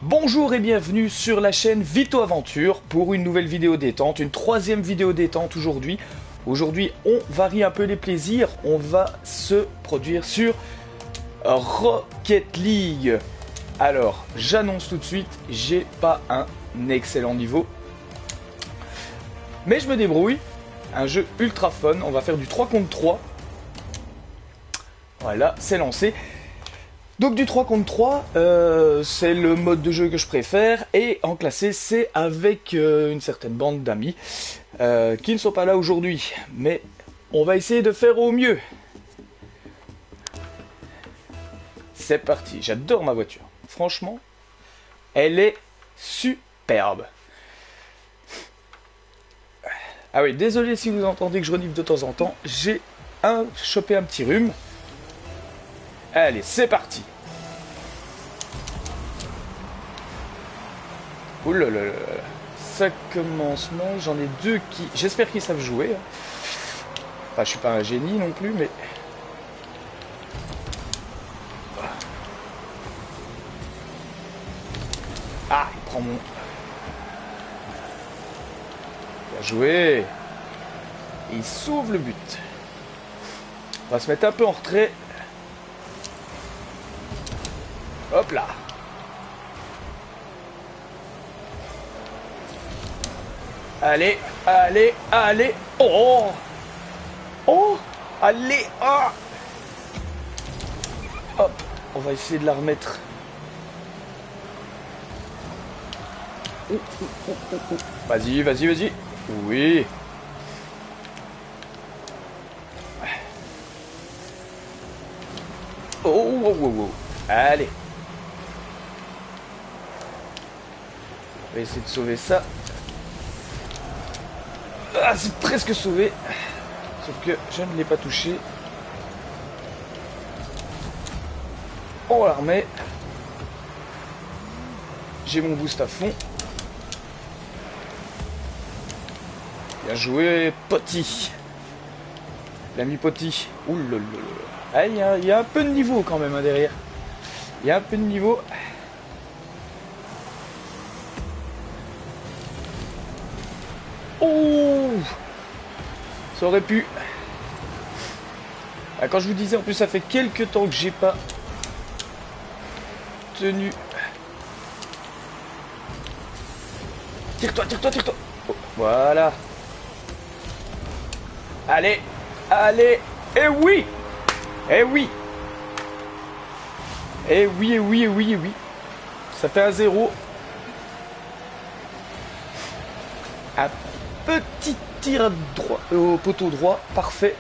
Bonjour et bienvenue sur la chaîne Vito Aventure pour une nouvelle vidéo détente, une troisième vidéo détente aujourd'hui. Aujourd'hui, on varie un peu les plaisirs, on va se produire sur Rocket League. Alors, j'annonce tout de suite, j'ai pas un excellent niveau, mais je me débrouille. Un jeu ultra fun, on va faire du 3 contre 3. Voilà, c'est lancé. Donc du 3 contre 3, c'est le mode de jeu que je préfère, et en classé c'est avec une certaine bande d'amis qui ne sont pas là aujourd'hui, mais on va essayer de faire au mieux. C'est parti, j'adore ma voiture, franchement, elle est superbe. Ah oui, désolé si vous entendez que je renifle de temps en temps, j'ai chopé un petit rhume. Allez, c'est parti. Ouh là là là, ça commence mal. J'en ai deux qui... J'espère qu'ils savent jouer. Enfin, je suis pas un génie non plus, mais... Ah, il prend mon... Bien joué. Il sauve le but. On va se mettre un peu en retrait. Hop là. Allez, allez, allez. Oh, oh, allez. Ah. Hop, on va essayer de la remettre. Vas-y, vas-y, vas-y. Oui. Oh, oh, oh, oh. Allez. On va essayer de sauver ça. Ah, c'est presque sauvé. Sauf que je ne l'ai pas touché. On la remet. J'ai mon boost à fond. Bien joué, Potty. L'ami Potty. Ouh là là là. Ah, il y a un peu de niveau quand même hein, derrière. Il y a un peu de niveau. Oh, ça aurait pu. Ah, quand je vous disais, en plus, ça fait quelques temps que j'ai pas tenu. Tire-toi, tire-toi, tire-toi. Oh, voilà. Allez, allez. Et oui. Eh oui. Eh oui, eh oui, eh oui, eh oui. Ça fait un 0. Un petit tir droit, au poteau droit, parfait.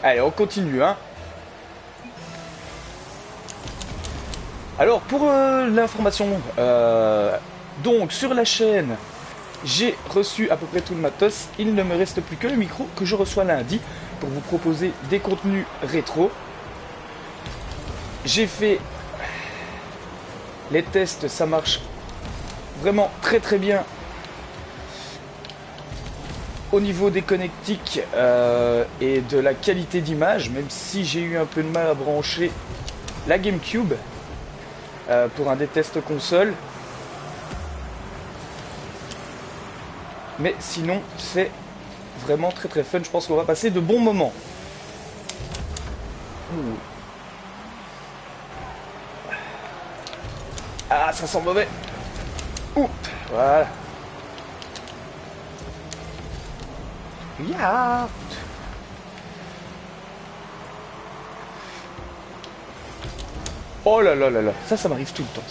Allez, on continue, hein. Alors, pour l'information, donc sur la chaîne, j'ai reçu à peu près tout le matos. Il ne me reste plus que le micro que je reçois lundi pour vous proposer des contenus rétro. J'ai fait les tests, ça marche vraiment très très bien. Au niveau des connectiques et de la qualité d'image, même si j'ai eu un peu de mal à brancher la GameCube pour un des tests console. Mais sinon, c'est vraiment très très fun. Je pense qu'on va passer de bons moments. Ouh. Ah, ça sent mauvais. Ouh, voilà. Yeah. Oh là là là là, ça m'arrive tout le temps.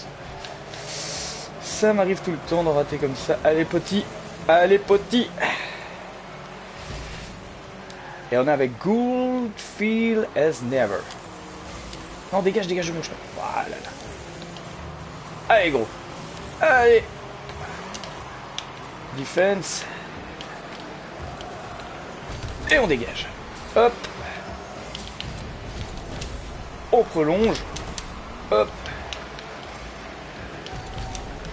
Ça m'arrive tout le temps d'en rater comme ça. Allez Potty, allez Potty. Et on est avec Good Feel as Never. Non, dégage, dégage de mon chemin. Voilà là. Allez gros. Allez. Defense. Et on dégage. Hop. On prolonge. Hop.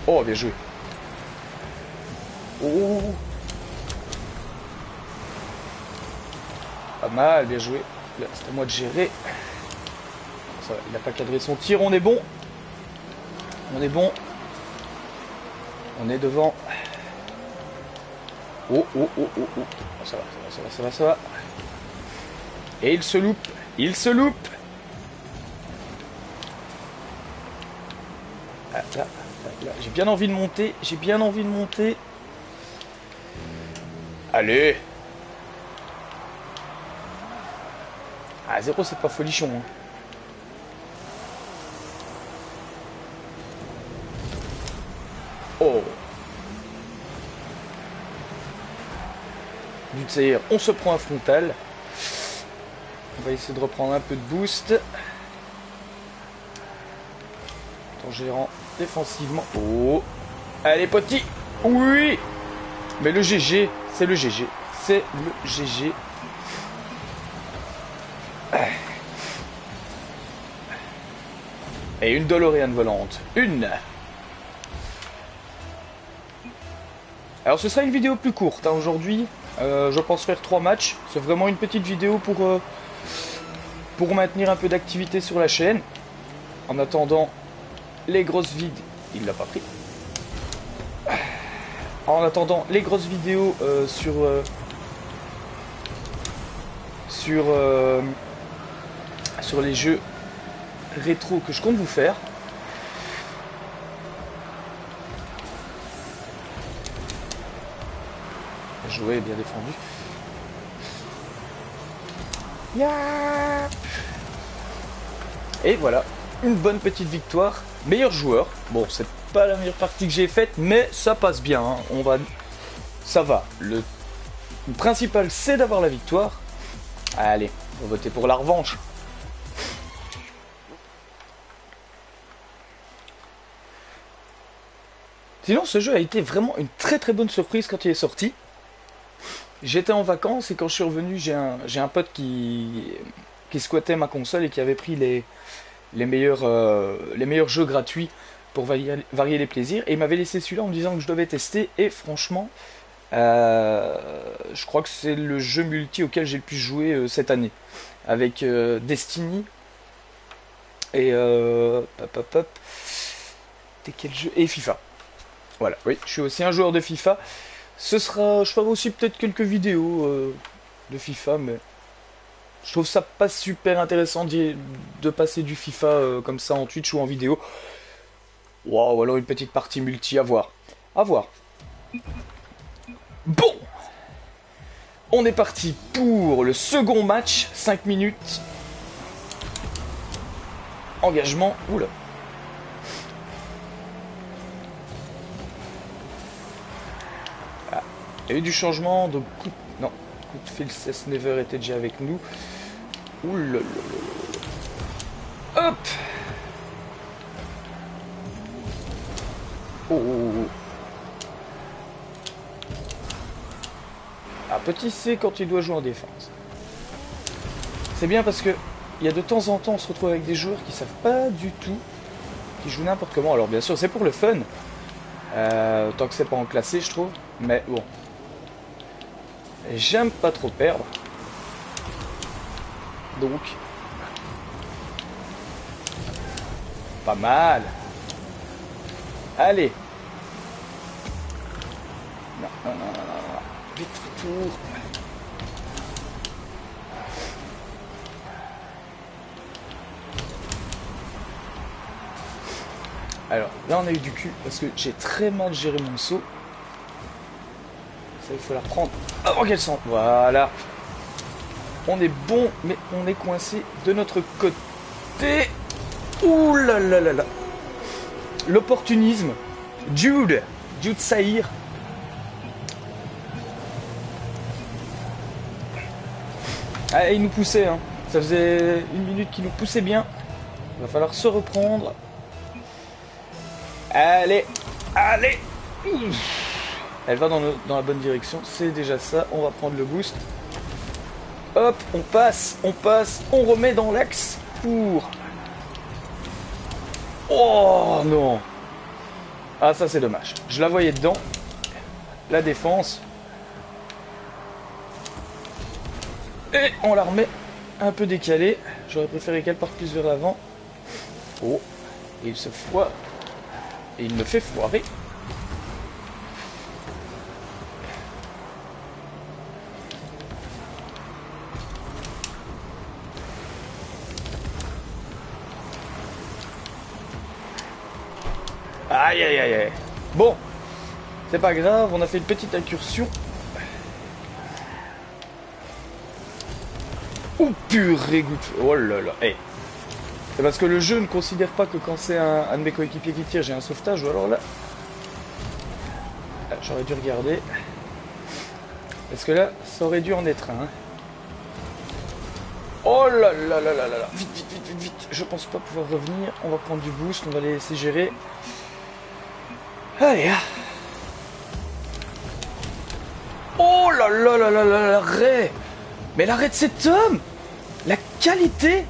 Oh, bien joué. Oh. Pas mal, bien joué. Là, c'est à moi de gérer. Ça va, il n'a pas cadré son tir, on est bon. On est bon. On est devant. Oh, oh, oh, oh, oh. Ça va, ça va, ça va, ça va. Et il se loupe. Il se loupe. Ah, là, là, là. J'ai bien envie de monter. J'ai bien envie de monter. Allez. Ah, 0, c'est pas folichon. Hein. Oh. Du tir, on se prend un frontal. On va essayer de reprendre un peu de boost. En gérant défensivement. Oh. Allez, petit. Oui. Mais le GG, c'est le GG. C'est le GG. Et une DeLorean volante. Une. Alors ce sera une vidéo plus courte hein, aujourd'hui. Je pense faire 3 matchs. C'est vraiment une petite vidéo pour maintenir un peu d'activité sur la chaîne. En attendant les grosses vides. Il l'a pas pris. En attendant les grosses vidéos sur les jeux rétro que je compte vous faire. Joué, bien défendu. Yeah. Et voilà, une bonne petite victoire. Meilleur joueur. Bon, c'est pas la meilleure partie que j'ai faite, mais ça passe bien. Hein. Ça va. Le principal, c'est d'avoir la victoire. Allez, on va voter pour la revanche. Sinon, ce jeu a été vraiment une très très bonne surprise quand il est sorti. J'étais en vacances et quand je suis revenu, j'ai un pote qui squattait ma console et qui avait pris les meilleurs jeux gratuits pour varier les plaisirs. Et il m'avait laissé celui-là en me disant que je devais tester. Et franchement, je crois que c'est le jeu multi auquel j'ai le plus joué cette année. Avec Destiny et C'était quel jeu? Et FIFA. Voilà, oui, je suis aussi un joueur de FIFA. Je ferai aussi peut-être quelques vidéos de FIFA, mais je trouve ça pas super intéressant de passer du FIFA comme ça en Twitch ou en vidéo. Waouh, alors une petite partie multi, à voir. À voir. Bon, on est parti pour le second match, 5 minutes. Engagement, oula. Il y a eu du changement, donc non, coup de fil cesse Never était déjà avec nous. Ouh là là là là. Hop. Oh, oh, oh. Ah, petit C quand il doit jouer en défense. C'est bien parce que il y a de temps en temps on se retrouve avec des joueurs qui savent pas du tout, qui jouent n'importe comment. Alors bien sûr c'est pour le fun, tant que c'est pas en classé je trouve, mais bon. J'aime pas trop perdre. Donc. Pas mal. Allez. Non, non, non, non, non. Vite, retour. Alors, là on a eu du cul parce que j'ai très mal géré mon saut. Ça, il faut la reprendre avant qu'elle s'en... Voilà. On est bon, mais on est coincé de notre côté. Ouh là là là là. L'opportunisme. Jude Saïr. Ah, il nous poussait, hein. Ça faisait 1 minute qu'il nous poussait bien. Il va falloir se reprendre. Allez, allez. Elle va dans la bonne direction, c'est déjà ça. On va prendre le boost. Hop, on passe, on remet dans l'axe pour... Oh non. Ah ça c'est dommage. Je la voyais dedans. La défense. Et on la remet un peu décalée. J'aurais préféré qu'elle parte plus vers l'avant. Oh. Et il se foire. Et il me fait foirer. Aïe, aïe, aïe, aïe. Bon, c'est pas grave, on a fait une petite incursion. Oh purée goutte. Oh là là. Hey. C'est parce que le jeu ne considère pas que quand c'est un de mes coéquipiers qui tire, j'ai un sauvetage. Ou alors là... Ah, j'aurais dû regarder. Parce que là, ça aurait dû en être un. Oh là là là là là là. Vite, vite, vite, vite, vite. Je pense pas pouvoir revenir. On va prendre du boost, on va les laisser gérer. Allez. Oh là là là là là, l'arrêt. Mais l'arrêt de cet homme. La qualité.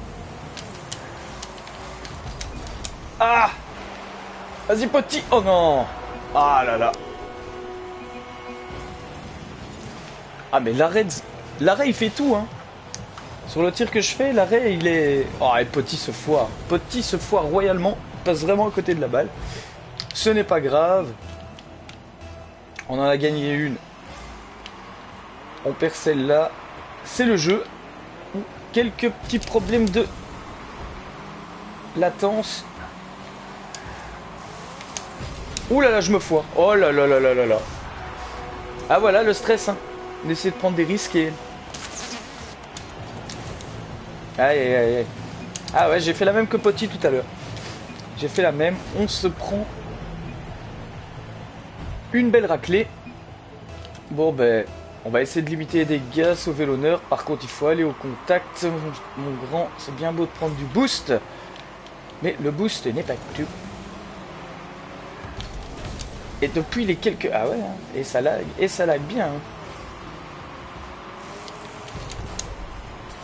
Ah. Vas-y, petit. Oh non. Ah là là. Ah mais l'arrêt, il fait tout hein. Sur le tir que je fais, l'arrêt il est... Oh et Petit se foire. Petit se foire royalement. Il passe vraiment à côté de la balle. Ce n'est pas grave. On en a gagné une. On perd celle-là. C'est le jeu. Quelques petits problèmes de latence. Ouh là là, je me foire. Oh là là là là là là. Ah voilà le stress hein. On essaie de prendre des risques et... Aïe aïe aïe aïe. Ah ouais, j'ai fait la même que Petit tout à l'heure. J'ai fait la même. On se prend une belle raclée. Bon ben, on va essayer de limiter les dégâts, sauver l'honneur. Par contre, il faut aller au contact. Mon grand, c'est bien beau de prendre du boost. Mais le boost n'est pas tout. Et depuis les quelques... Ah ouais, hein. Et ça lag bien. Hein.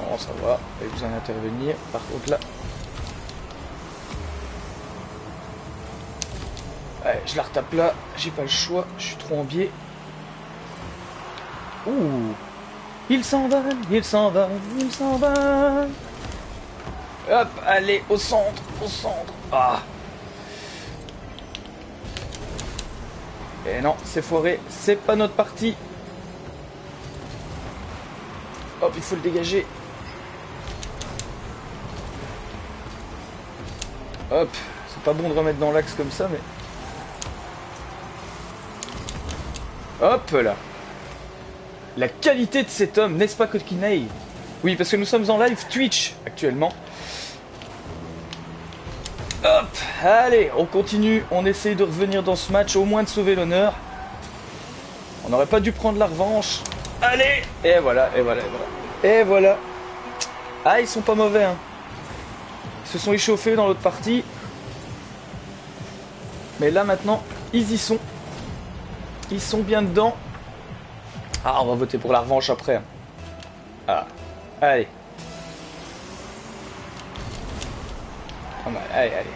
Bon, ça va, pas besoin d'intervenir. Par contre là... Ouais, je la retape là, j'ai pas le choix, je suis trop en biais. Ouh. Il s'envole, il s'envole, il s'envole. Hop, allez, au centre, au centre. Ah. Et non, c'est foiré, c'est pas notre partie. Hop, il faut le dégager. Hop, c'est pas bon de remettre dans l'axe comme ça, mais... Hop là. La qualité de cet homme, n'est-ce pas Kotkinaï? Oui, parce que nous sommes en live Twitch actuellement. Hop, allez, on continue, on essaye de revenir dans ce match, au moins de sauver l'honneur. On n'aurait pas dû prendre la revanche. Allez, et voilà, et voilà, et voilà. Et voilà. Ah, ils sont pas mauvais, hein. Ils se sont échauffés dans l'autre partie. Mais là, maintenant, ils y sont. Ils sont bien dedans. Ah, on va voter pour la revanche après. Ah, allez. Allez, allez.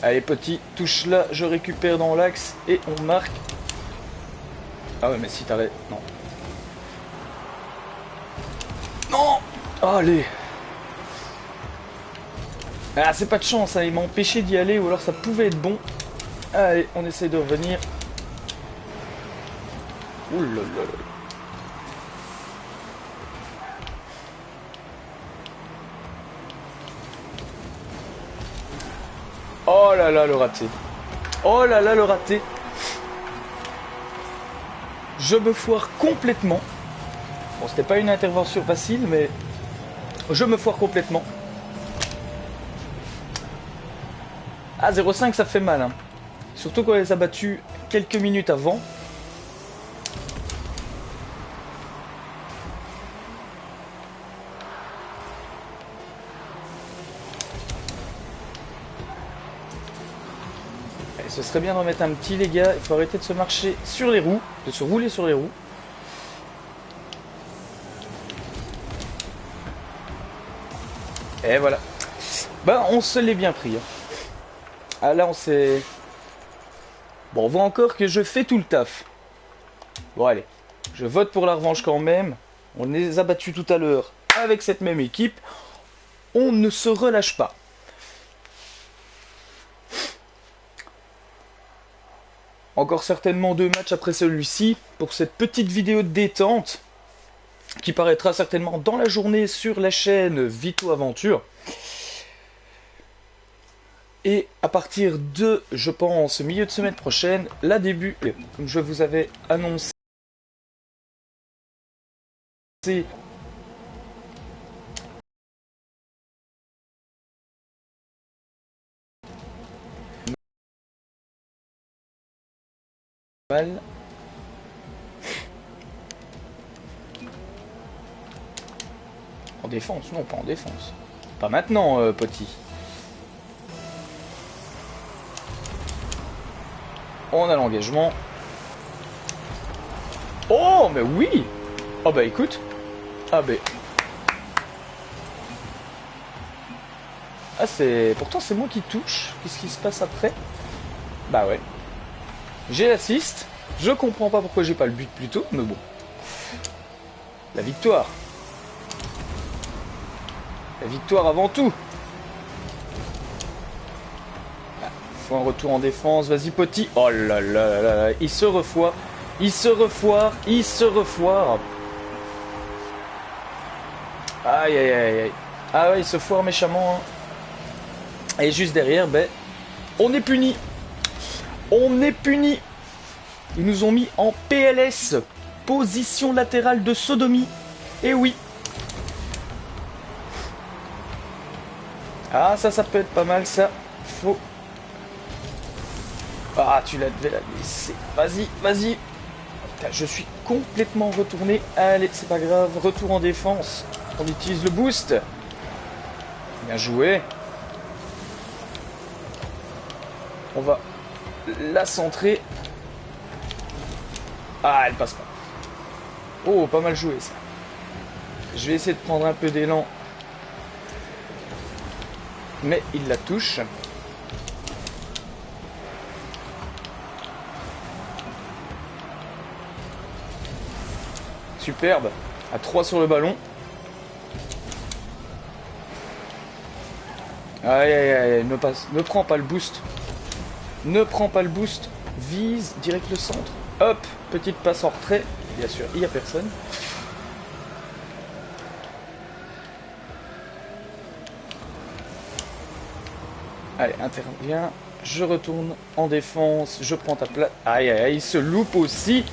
Allez, Petit, touche là, je récupère dans l'axe et on marque. Ah ouais, mais si t'arrêtes... Non. Non. Allez. Ah, c'est pas de chance, hein. Il m'a empêché d'y aller ou alors ça pouvait être bon. Allez, on essaie de revenir. Ouh là là là. Oh là là, le raté. Oh là là, le raté. Je me foire complètement. Bon, c'était pas une intervention facile, mais je me foire complètement. Ah, 0,5, ça fait mal. Hein. Surtout quand on les a battus quelques minutes avant. Et ce serait bien de remettre un petit, les gars. Il faut arrêter de se marcher sur les roues, de se rouler sur les roues. Et voilà. Bah, on se l'est bien pris. Hein. Ah là, on s'est... Bon, on voit encore que je fais tout le taf. Bon, allez. Je vote pour la revanche quand même. On les a battus tout à l'heure avec cette même équipe. On ne se relâche pas. Encore certainement 2 matchs après celui-ci pour cette petite vidéo de détente qui paraîtra certainement dans la journée sur la chaîne Vito Aventure. Et à partir de, je pense, milieu de semaine prochaine, la début, comme je vous avais annoncé, mal. En défense, non, pas en défense. Pas maintenant, petit. On a l'engagement. Oh, mais oui. Oh bah écoute. Ah bah. Ah c'est... Pourtant c'est moi qui touche. Qu'est-ce qui se passe après? Bah ouais. J'ai l'assist. Je comprends pas pourquoi j'ai pas le but plus tôt, mais bon. La victoire. La victoire avant tout. Ah, faut un retour en défense. Vas-y petit. Oh là là là là. Il se refoire. Il se refoire. Il se refoire. Aïe aïe aïe aïe. Ah ouais, il se foire méchamment. Hein. Et juste derrière, ben, on est puni. On est puni. Ils nous ont mis en PLS. Position latérale de sodomie. Et oui. Ah, ça peut être pas mal, ça. Faut... Ah, tu la devais la laisser. Vas-y, vas-y. Je suis complètement retourné. Allez, c'est pas grave. Retour en défense. On utilise le boost. Bien joué. On va la centrer. Ah, elle passe pas. Oh, pas mal joué, ça. Je vais essayer de prendre un peu d'élan. Mais il la touche. Superbe. À 3 sur le ballon. Aïe aïe aïe, ne prends pas le boost. Ne prends pas le boost. Vise direct le centre. Hop, petite passe en retrait. Bien sûr, il n'y a personne. Allez, intervient. Je retourne en défense. Je prends ta place. Aïe aïe aïe, il se loupe aussi.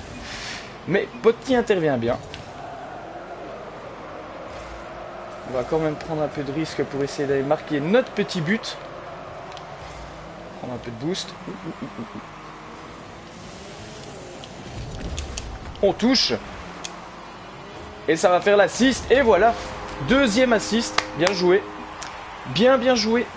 Mais Petit intervient bien. On va quand même prendre un peu de risque pour essayer d'aller marquer notre petit but. Prendre un peu de boost. On touche. Et ça va faire l'assist. Et voilà. Deuxième assist. Bien joué. Bien joué.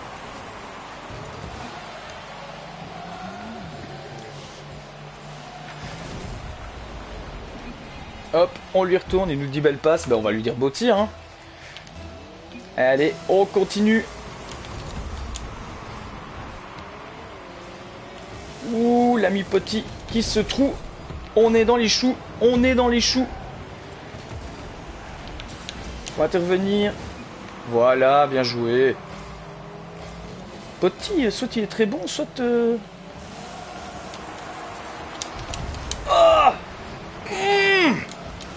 Hop, on lui retourne, il nous dit belle passe, ben on va lui dire beau tir. Hein. Allez, on continue. Ouh, l'ami Petit qui se trouve. On est dans les choux, on est dans les choux. On va intervenir. Voilà, bien joué. Petit, soit il est très bon, soit... Ah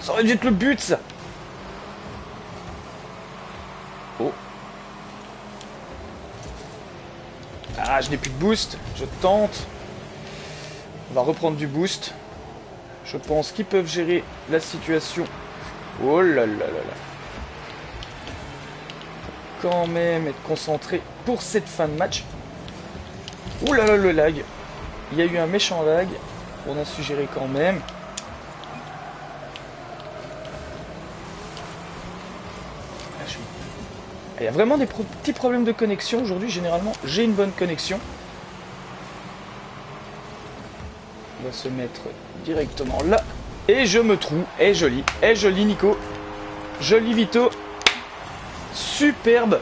ça aurait dû être le but, ça. Oh. Ah, je n'ai plus de boost. Je tente. On va reprendre du boost. Je pense qu'ils peuvent gérer la situation. Oh là là là là. Faut quand même être concentré pour cette fin de match. Ouh là là, le lag. Il y a eu un méchant lag. On a su gérer quand même. Il y a vraiment des petits problèmes de connexion aujourd'hui. Généralement, j'ai une bonne connexion. On va se mettre directement là. Et je me trouve. Et joli. Et joli, Nico. Joli, Vito. Superbe.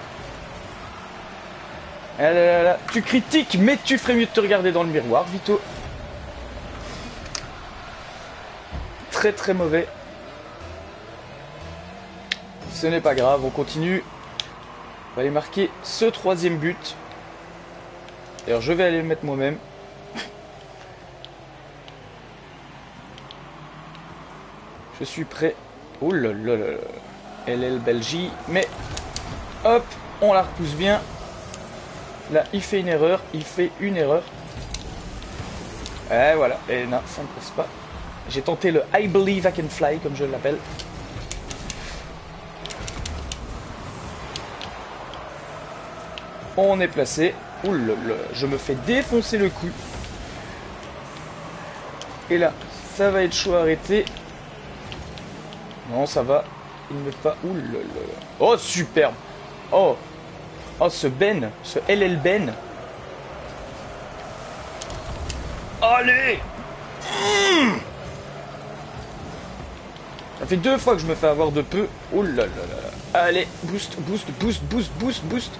Ah là là là. Tu critiques, mais tu ferais mieux de te regarder dans le miroir, Vito. Très très mauvais. Ce n'est pas grave, on continue. On va aller marquer ce troisième but. D'ailleurs, je vais aller le mettre moi-même. Je suis prêt. Oh là là là là. LL Belgique. Mais hop, on la repousse bien. Là, il fait une erreur. Il fait une erreur. Et voilà. Et non, ça ne passe pas. J'ai tenté le I believe I can fly, comme je l'appelle. On est placé. Oulala, je me fais défoncer le cou. Et là, ça va être chaud à arrêter. Non, ça va. Il n'est pas... Oulala. Oh, superbe. Oh. Oh, ce Ben. Ce LL Ben. Allez. Ça fait 2 fois que je me fais avoir de peu. Oulala. Allez, boost, boost, boost, boost, boost, boost.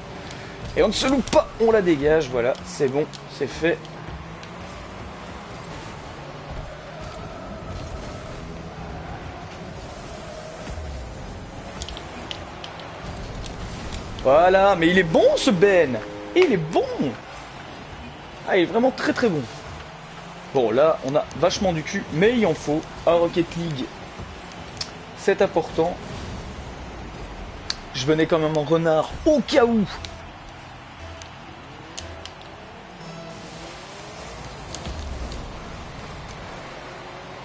Et on ne se loupe pas. On la dégage. Voilà, c'est bon. C'est fait. Voilà, mais il est bon ce Ben. Il est bon. Ah, il est vraiment très très bon. Bon, là, on a vachement du cul, mais il en faut. À Rocket League, c'est important. Je venais quand même en renard, au cas où.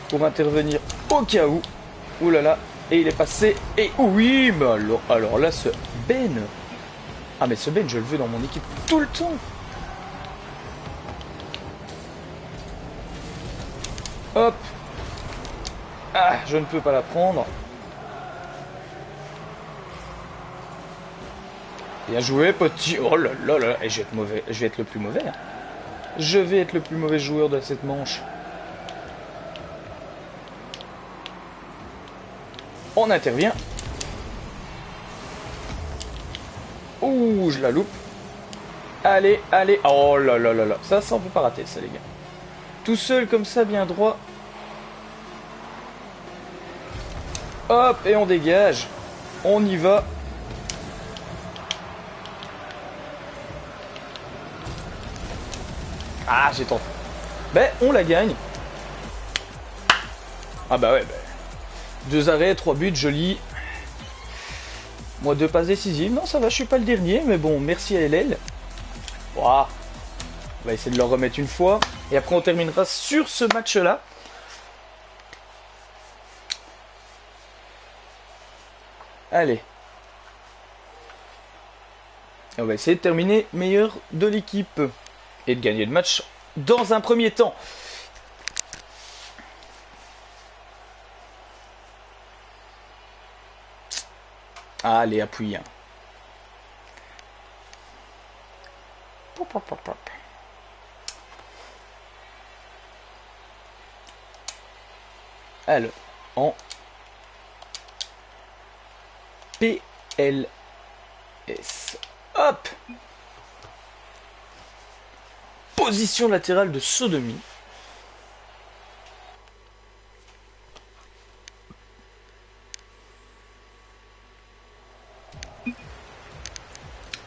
Pour intervenir au cas où. Ouh là là. Et il est passé. Et oui, mais alors là, ce Ben. Ah, mais ce Ben, je le veux dans mon équipe tout le temps. Hop. Ah, je ne peux pas la prendre. Bien joué, petit. Oh là là là. Et je vais être mauvais. Je vais être le plus mauvais. Hein. Je vais être le plus mauvais joueur de cette manche. On intervient. Ouh, je la loupe. Allez, allez. Oh là là là là. Ça on peut pas rater, ça, les gars. Tout seul, comme ça, bien droit. Hop, et on dégage. On y va. Ah, j'ai tenté. Ben, on la gagne. Ah bah ouais, 2 arrêts, 3 buts, joli. Moi, 2 passes décisives. Non, ça va, je suis pas le dernier. Mais bon, merci à LL. Wow. On va essayer de leur remettre une fois. Et après, on terminera sur ce match-là. Allez. Et on va essayer de terminer meilleur de l'équipe. Et de gagner le match dans un premier temps. Allez, appuie. Pop, pop, pop, pop. Alors, en PLS. Hop. Position latérale de sodomie.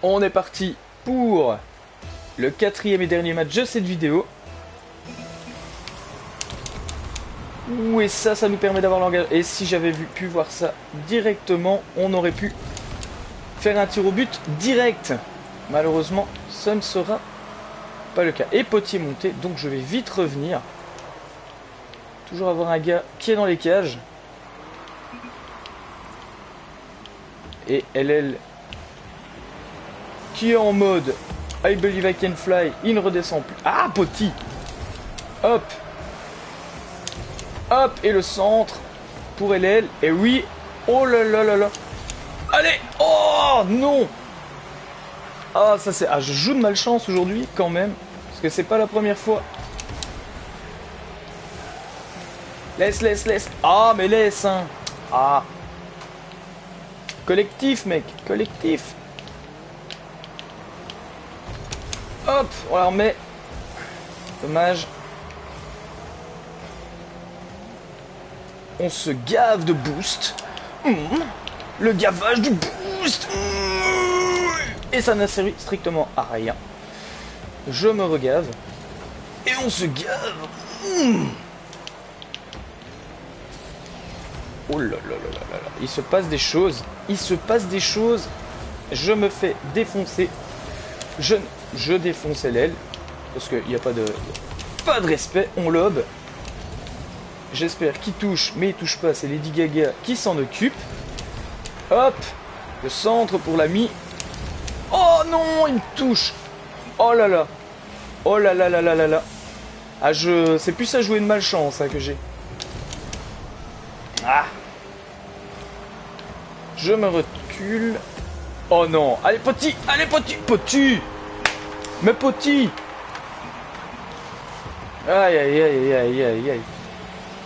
On est parti pour le 4e et dernier match de cette vidéo. Ouh, et ça nous permet d'avoir l'engagement. Et si j'avais pu voir ça directement, on aurait pu faire un tir au but direct. Malheureusement, ça ne sera pas le cas. Et potier monté, donc je vais vite revenir. Toujours avoir un gars qui est dans les cages. Et LL qui est en mode I believe I can fly. Il ne redescend plus. Ah, Poti. Hop. Hop, et le centre pour LL. Et oui. Oh là là là là. Allez. Oh non. Ah, ça c'est... Ah, je joue de malchance aujourd'hui quand même. Parce que c'est pas la première fois. Laisse. Ah, mais laisse, hein. Ah. Collectif, mec. Collectif. Hop, on la remet. Dommage. On se gave de boost. Le gavage du boost. Et ça n'a servi strictement à rien. Je me regave. Et on se gave. Oh là là là là là là. Il se passe des choses. Je me fais défoncer. Je défonce LL. Parce qu'il n'y a pas de respect. On lobe. J'espère qu'il touche, mais il touche pas. C'est Lady Gaga qui s'en occupe. Hop. Le centre pour l'ami. Oh non, il me touche. Oh là là. Oh là là là là là là. Ah, c'est plus à jouer de malchance hein, que j'ai. Ah. Je me recule. Oh non. Allez, petit. Allez, petit. Petit. Mais petit. Aïe, aïe, aïe, aïe, aïe, aïe.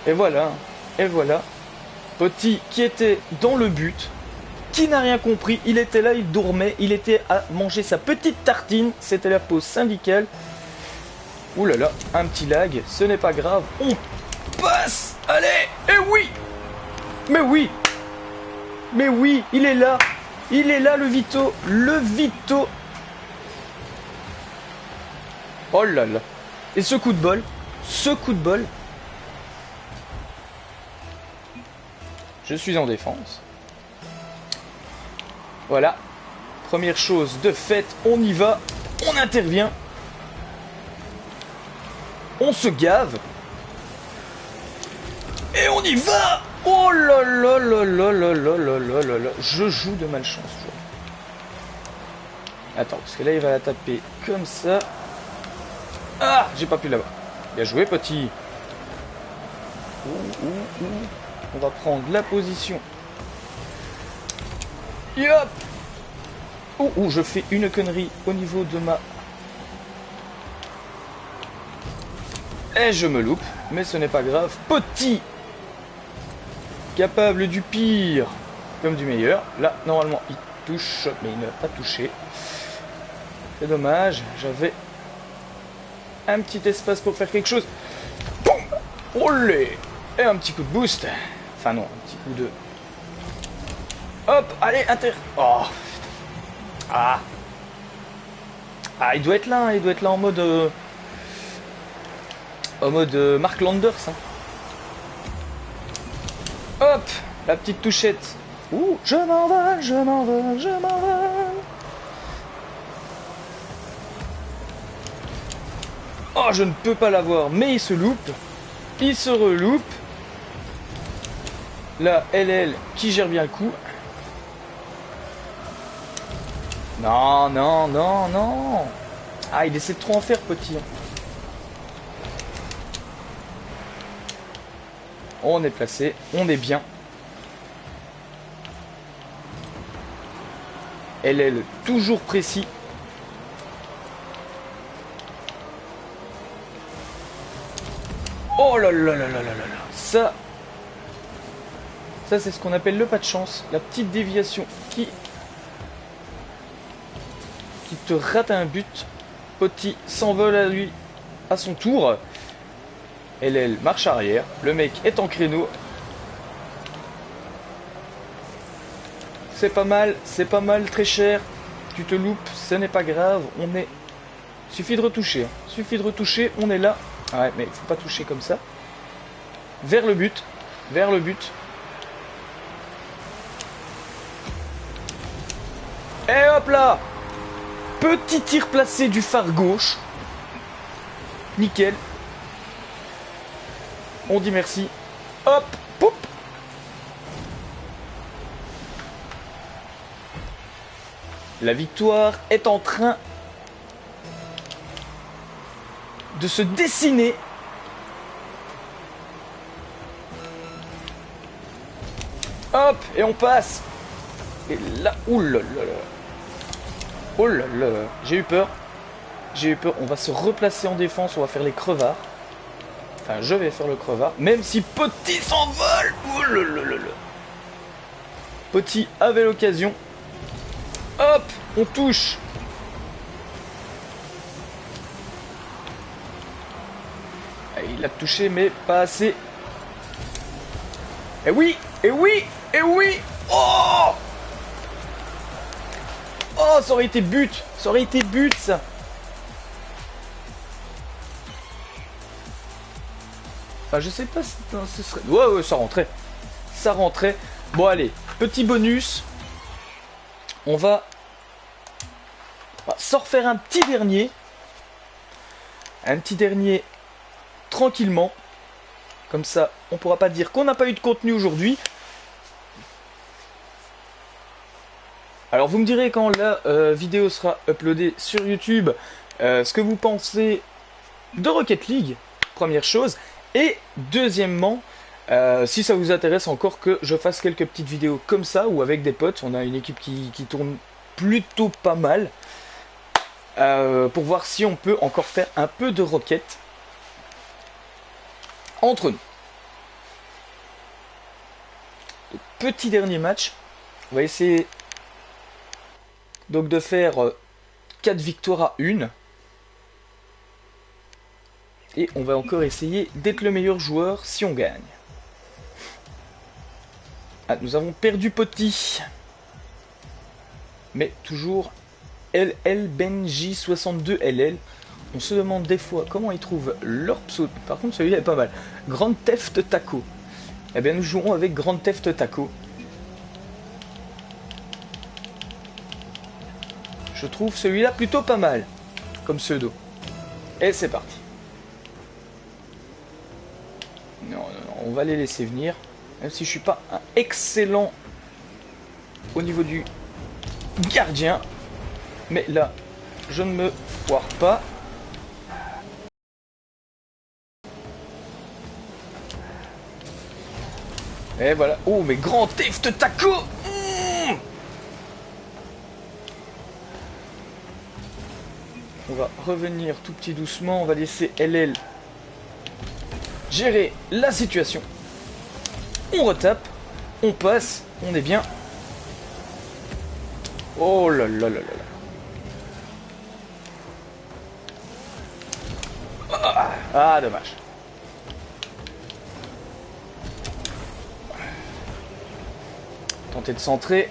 Et voilà. Et voilà. Petit qui était dans le but. Qui n'a rien compris. Il était là, il dormait. Il était à manger sa petite tartine. C'était la pause syndicale. Ouh là là, un petit lag, ce n'est pas grave, on passe. Allez, et oui. Mais oui. Mais oui, il est là. Il est là, le Vito. Le Vito. Oh là là. Et ce coup de bol. Ce coup de bol. Je suis en défense. Voilà. Première chose de faite, on y va. On intervient. On se gave. Et on y va. Oh là là là là là là là là là là. Je joue de malchance. Attends, parce que là il va la taper comme ça. Ah, j'ai pas pu l'avoir. Bien joué, petit. On va prendre la position. Yop. Je fais une connerie au niveau de ma... Et je me loupe, mais ce n'est pas grave. Petit. Capable du pire comme du meilleur. Là, normalement, il touche, mais il n'a pas touché. C'est dommage, j'avais un petit espace pour faire quelque chose. Boum. Olé. Et un petit coup de boost. Enfin non, un petit coup de... Hop, allez, Oh. Ah. Ah, il doit être là, en mode... Mark Landers. Hein. Hop, la petite touchette. Ouh, je m'envole, je m'envole, je m'envole. Oh, je ne peux pas l'avoir, mais il se loupe. Il se reloupe. Là, LL qui gère bien le coup. Non, non, non, non. Ah, il essaie de trop en faire, petit. On est placé, on est bien. LL toujours précis. Oh là là là là là là là. Ça c'est ce qu'on appelle le pas de chance. La petite déviation qui te rate un but. Petit s'envole à lui à son tour. LL marche arrière. Le mec est en créneau. C'est pas mal, très cher. Tu te loupes, ce n'est pas grave. On est... Suffit de retoucher. Suffit de retoucher, on est là. Ouais, mais il faut pas toucher comme ça. Vers le but. Vers le but. Et hop là. Petit tir placé du phare gauche. Nickel. On dit merci. Hop. Poup. La victoire est en train de se dessiner. Hop, et on passe. Et là, oulala. Oh là là, j'ai eu peur. J'ai eu peur. On va se replacer en défense, on va faire les crevards. Enfin, je vais faire le crevard, même si Petit s'envole. Oh là là là là. Petit avait l'occasion. Hop, on touche. Il a touché, mais pas assez. Et oui, et oui, et oui. Oh! Oh, ça aurait été but. Ça aurait été but, ça. Enfin, je sais pas si ce serait... Ouais, ça rentrait. Ça rentrait. Bon, allez, petit bonus. On va On va s'en refaire un petit dernier. Un petit dernier tranquillement. Comme ça, on pourra pas dire qu'on n'a pas eu de contenu aujourd'hui. Alors vous me direz quand la vidéo sera uploadée sur YouTube ce que vous pensez de Rocket League, première chose. Et deuxièmement, si ça vous intéresse encore que je fasse quelques petites vidéos comme ça ou avec des potes. On a une équipe qui tourne plutôt pas mal. Pour voir si on peut encore faire un peu de Rocket entre nous. Donc, petit dernier match. On va essayer donc de faire 4 victoires à 1. Et on va encore essayer d'être le meilleur joueur si on gagne. Ah, nous avons perdu Potti. Mais toujours LL Benji 62 LL. On se demande des fois comment ils trouvent leur pseudo. Par contre, celui-là est pas mal. Grand Theft Taco. Eh bien, nous jouerons avec Grand Theft Taco. Je trouve celui-là plutôt pas mal comme pseudo. Et c'est parti. Non, on va les laisser venir. Même si je suis pas un excellent au niveau du gardien. Mais là, je ne me foire pas. Et voilà. Oh, mais Grand Theft Taco. On va revenir tout petit doucement. On va laisser LL gérer la situation. On retape. On passe. On est bien. Oh là là là là là. Ah, dommage. Tenter de centrer.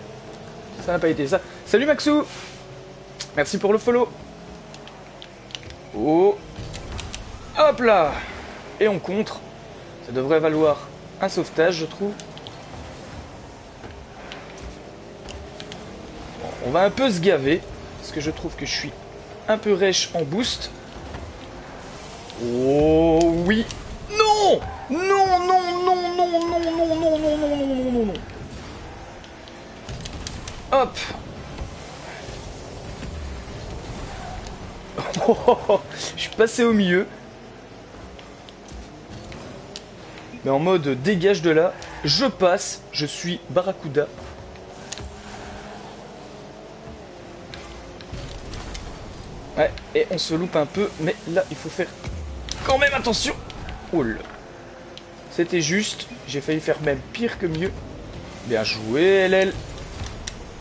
Ça n'a pas été ça. Salut Maxou. Merci pour le follow. Oh. Hop là. Et on contre. Ça devrait valoir un sauvetage, je trouve. Bon, on va un peu se gaver. Parce que je trouve que je suis un peu rêche en boost. Oh oui. Non. Non, non, non, non, non, non, non, non, non, non, non, non, non. Hop. Je suis passé au milieu. Mais en mode dégage de là. Je passe. Je suis Barracuda. Ouais, et on se loupe un peu. Mais là, il faut faire quand même attention. Oh là. C'était juste. J'ai failli faire même pire que mieux. Bien joué, LL.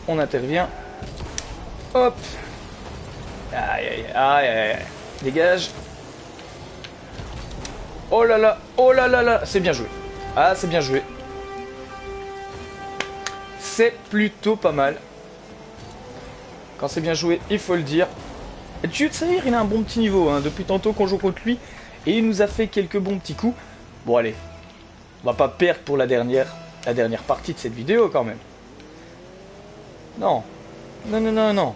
On intervient. Hop. Aïe, aïe, aïe, aïe, aïe. Dégage. Oh là là, oh là là là. C'est bien joué. Ah, c'est bien joué. C'est plutôt pas mal. Quand c'est bien joué, il faut le dire. Et tu sais, il a un bon petit niveau, hein, depuis tantôt qu'on joue contre lui. Et il nous a fait quelques bons petits coups. Bon, allez. On va pas perdre pour la dernière partie de cette vidéo, quand même. Non. Non, non, non, non.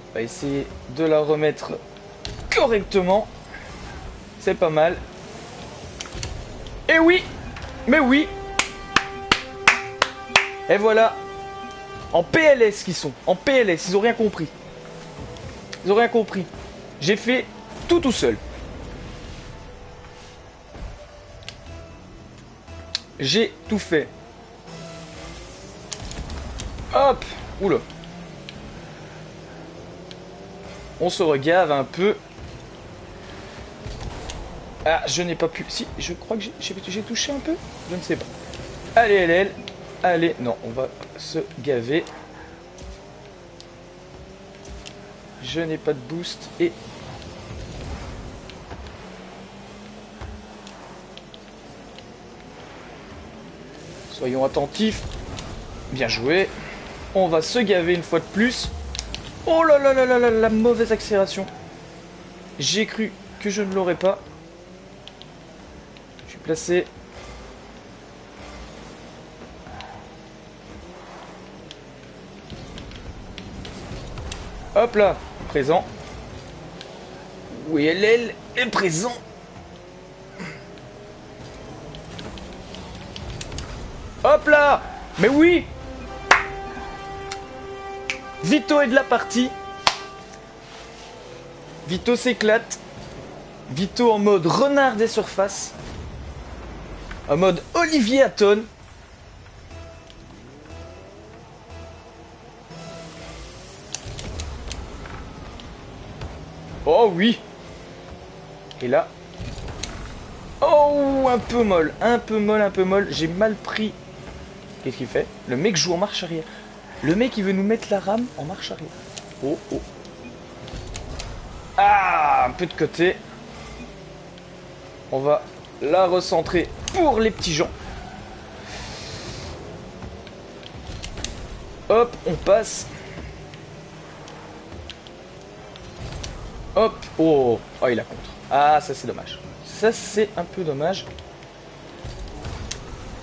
On va essayer de la remettre correctement. C'est pas mal. Et oui. Mais oui. Et voilà. En PLS qu'ils sont. En PLS. Ils ont rien compris. Ils ont rien compris. J'ai fait tout seul. J'ai tout fait. Hop. Oula. On se regave un peu. Ah, je n'ai pas pu... Si, je crois que j'ai touché un peu. Je ne sais pas. Allez, LL. Allez. Non, on va se gaver. Je n'ai pas de boost. Et... soyons attentifs. Bien joué. On va se gaver une fois de plus. Oh là là là là là, la mauvaise accélération. J'ai cru que je ne l'aurais pas. Je suis placé. Hop là, présent. Oui, elle est présent. Hop là. Mais oui. Vito est de la partie. Vito s'éclate. Vito en mode renard des surfaces. En mode Olivier Hatton. Oh oui. Et là. Oh, un peu molle. Un peu molle, un peu molle. J'ai mal pris. Qu'est-ce qu'il fait? Le mec joue en marche arrière. Le mec, il veut nous mettre la rame en marche arrière. Oh, oh. Ah, un peu de côté. On va la recentrer pour les petits gens. Hop, on passe. Hop. Oh, oh, il a contre. Ah, ça c'est dommage. Ça c'est un peu dommage.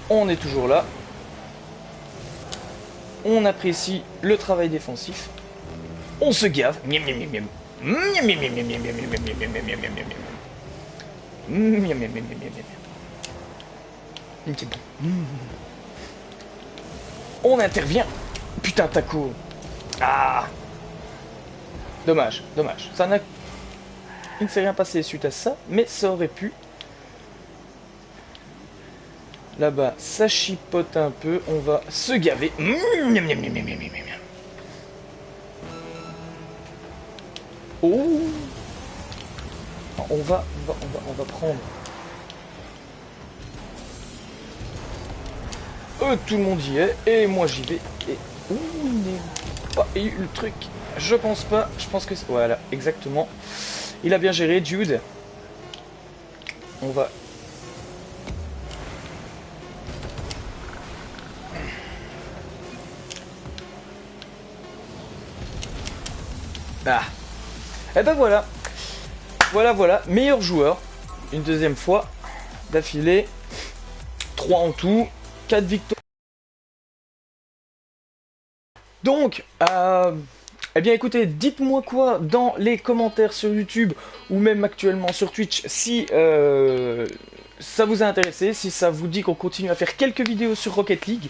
On est toujours là. On apprécie le travail défensif. On se gave. Miam, miam, miam, miam. Miam, miam, miam, miam, miam, miam, miam, miam, miam, miam, miam, miam, miam. Miam, miam, miam, miam, miam, miam. On intervient. Putain, Taco. Ah. Dommage, dommage. Ça n'a... Il ne s'est rien passé suite à ça, mais ça aurait pu. Là-bas, ça chipote un peu. On va se gaver. Oh. On va prendre. Tout le monde y est, et moi j'y vais. Et ouh, il n'est pas eu le truc. Je pense pas. Je pense que voilà, exactement. Il a bien géré, Jude. On va. Ah. Et ben voilà. Voilà. Meilleur joueur. Une deuxième fois d'affilée. 3 en tout. 4 victoires. Donc, eh bien écoutez, dites-moi quoi dans les commentaires sur YouTube ou même actuellement sur Twitch si ça vous a intéressé, si ça vous dit qu'on continue à faire quelques vidéos sur Rocket League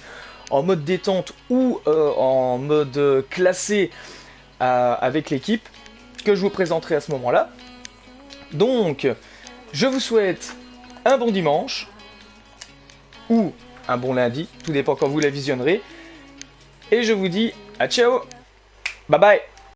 en mode détente ou en mode classé avec l'équipe que je vous présenterai à ce moment-là. Donc, je vous souhaite un bon dimanche ou un bon lundi, tout dépend quand vous la visionnerez. Et je vous dis à ciao, bye bye.